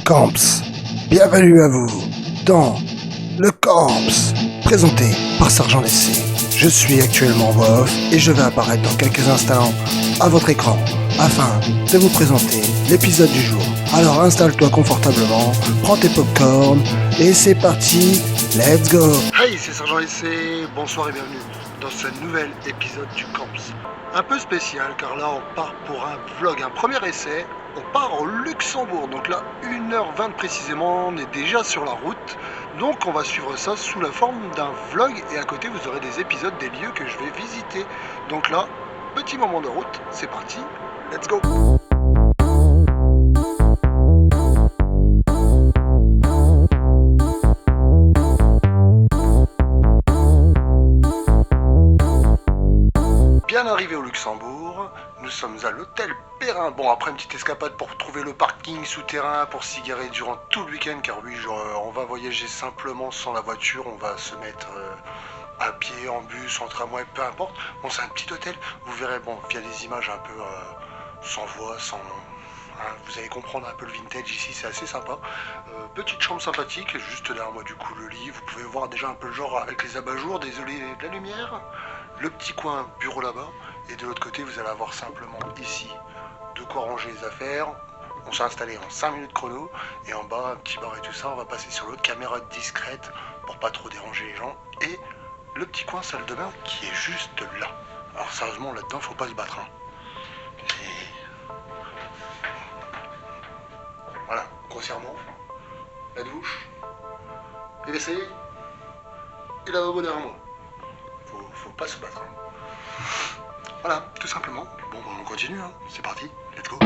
Camps. Bienvenue à vous dans le Camps, présenté par Sergent Lessé. Je suis actuellement en voix off et je vais apparaître dans quelques instants à votre écran afin de vous présenter l'épisode du jour. Alors installe-toi confortablement, prends tes popcorn et c'est parti, let's go. Hey, c'est Sergent Lessé, bonsoir et bienvenue dans ce nouvel épisode du Camps. Un peu spécial car là on part pour un vlog, un premier essai. On part au Luxembourg, donc là 1h20 précisément, on est déjà sur la route. Donc on va suivre ça sous la forme d'un vlog et à côté vous aurez des épisodes des lieux que je vais visiter. Donc là, petit moment de route, c'est parti, let's go. Bien arrivé au Luxembourg, nous sommes à l'hôtel Perrin. Bon, après une petite escapade pour trouver le parking souterrain pour s'y garer durant tout le week-end, car oui, on va voyager simplement sans la voiture, on va se mettre à pied, en bus, en tramway, peu importe. Bon, c'est un petit hôtel, vous verrez, bon, via des images un peu sans voix, sans... Hein, vous allez comprendre un peu le vintage ici, c'est assez sympa. Petite chambre sympathique, juste derrière moi du coup le lit, vous pouvez voir déjà un peu le genre avec les abat-jours, désolé de la lumière. Le petit coin bureau là-bas, et de l'autre côté vous allez avoir simplement ici de quoi ranger les affaires. On s'est installé en 5 minutes chrono, et en bas un petit bar et tout ça, on va passer sur l'autre caméra discrète pour pas trop déranger les gens, et le petit coin salle de bain qui est juste là. Alors sérieusement là-dedans faut pas se battre hein. Voilà, grossièrement, la douche, les WC, et la lavabo derrière moi. Faut pas se battre. Voilà, tout simplement. Bon, on continue, hein. C'est parti, let's go.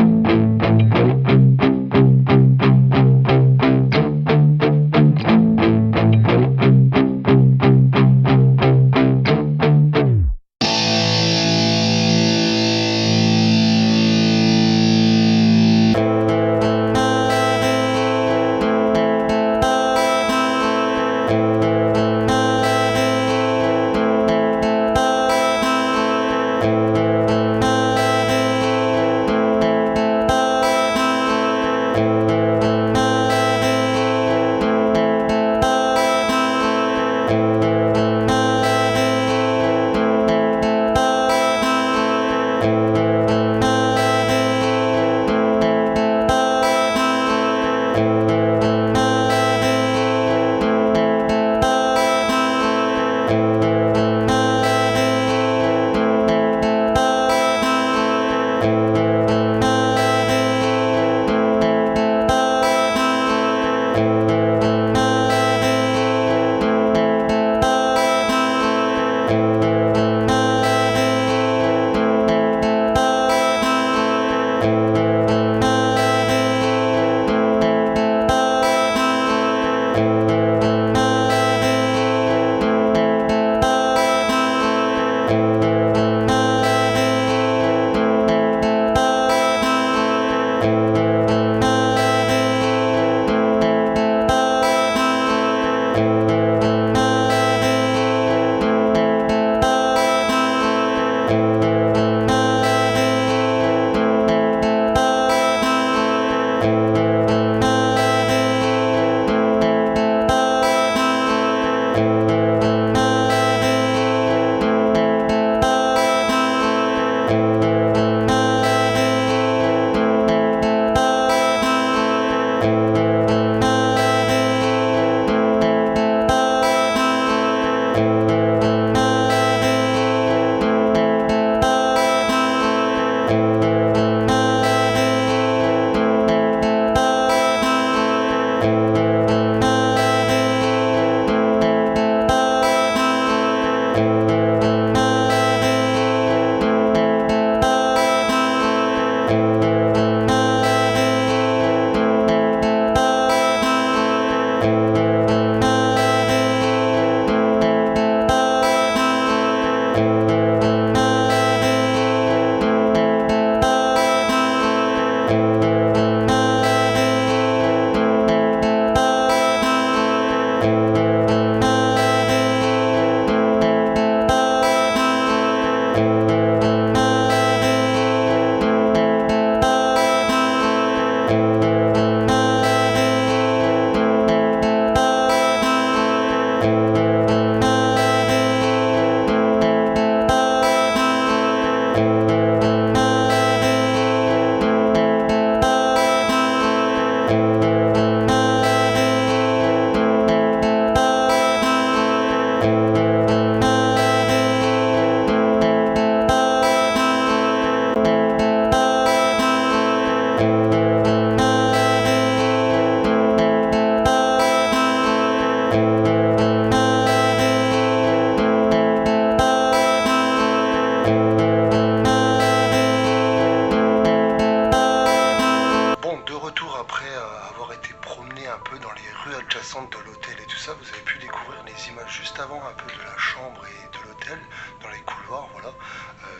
Bon, de retour après avoir été promené un peu dans les rues adjacentes de l'hôtel et tout ça, vous avez pu découvrir les images juste avant un peu de la chambre et de l'hôtel, dans les couloirs, voilà.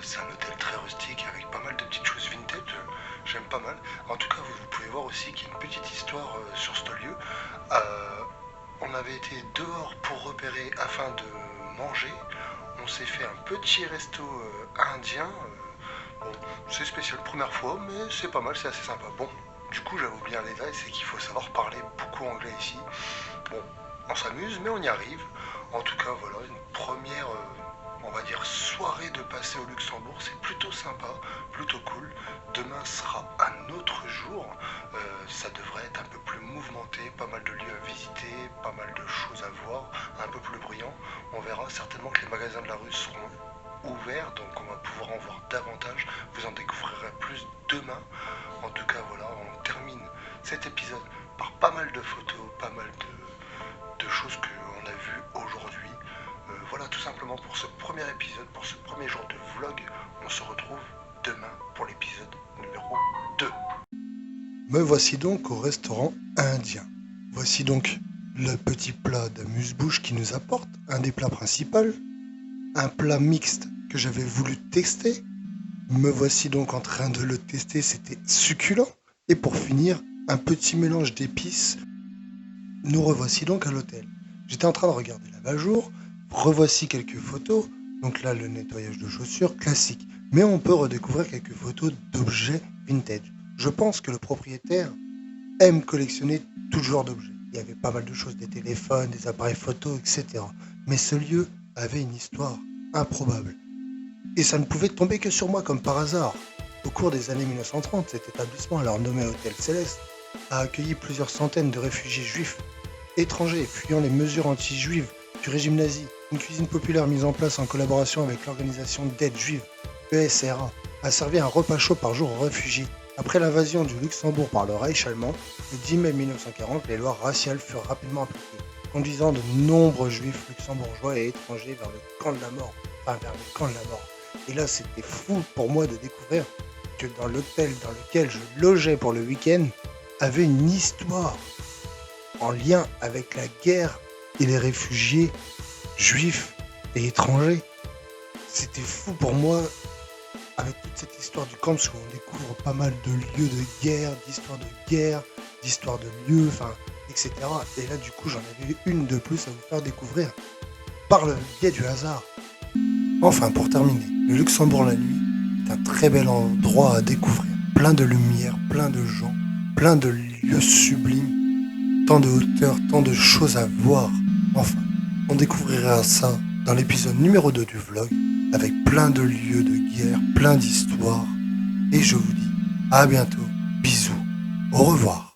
C'est un hôtel très rustique avec pas mal de petites choses vintage, j'aime pas mal. En tout cas, vous pouvez voir aussi qu'il y a une petite histoire sur ce lieu. On avait été dehors pour repérer afin de manger. On s'est fait un petit resto indien. Bon, c'est spécial, première fois, mais c'est pas mal, c'est assez sympa. Bon, du coup, j'avais oublié un détail, c'est qu'il faut savoir parler beaucoup anglais ici. Bon, on s'amuse, mais on y arrive. En tout cas, voilà, une première, on va dire, soirée de passer au Luxembourg. C'est plutôt sympa, plutôt cool. Demain sera un autre jour. Ça devrait être un peu plus mouvementé, pas mal de lieux à visiter, pas mal de choses à voir, un peu plus bruyant. On verra certainement que les magasins de la rue seront ouverts, donc on va pouvoir en voir davantage. Vous en découvrirez plus demain. En tout cas, voilà, on termine cet épisode par pas mal de photos, pas mal de choses qu'on a vues aujourd'hui. Voilà, tout simplement pour ce premier épisode, pour ce premier jour de vlog. On se retrouve demain pour l'épisode numéro 2. Me voici donc au restaurant indien. Voici donc le petit plat d'amuse-bouche qui nous apporte, un des plats principaux, un plat mixte que j'avais voulu tester. Me voici donc en train de le tester, c'était succulent. Et pour finir, un petit mélange d'épices. Nous revoici donc à l'hôtel. J'étais en train de regarder l'abat-jour, revoici quelques photos. Donc là, le nettoyage de chaussures, classique. Mais on peut redécouvrir quelques photos d'objets vintage. Je pense que le propriétaire aime collectionner tout genre d'objets. Il y avait pas mal de choses, des téléphones, des appareils photo, etc. Mais ce lieu avait une histoire improbable. Et ça ne pouvait tomber que sur moi comme par hasard. Au cours des années 1930, cet établissement, alors nommé Hôtel Céleste, a accueilli plusieurs centaines de réfugiés juifs, étrangers, fuyant les mesures anti-juives du régime nazi. Une cuisine populaire mise en place en collaboration avec l'organisation d'aide juive, ESRA, a servi un repas chaud par jour aux réfugiés. Après l'invasion du Luxembourg par le Reich allemand, le 10 mai 1940, les lois raciales furent rapidement appliquées, conduisant de nombreux juifs luxembourgeois et étrangers vers le camp de la mort. Et là, c'était fou pour moi de découvrir que dans l'hôtel dans lequel je logeais pour le week-end, avait une histoire en lien avec la guerre et les réfugiés juifs et étrangers. C'était fou pour moi avec toute cette histoire du camp, parce qu'on découvre pas mal de lieux de guerre, d'histoires de lieux, etc. Et là, du coup, j'en avais une de plus à vous faire découvrir par le biais du hasard. Enfin, pour terminer, le Luxembourg la nuit est un très bel endroit à découvrir. Plein de lumière, plein de gens, plein de lieux sublimes, tant de hauteur, tant de choses à voir. Enfin, on découvrira ça dans l'épisode numéro 2 du vlog, avec plein de lieux de guerre, plein d'histoires. Et je vous dis à bientôt, bisous, au revoir.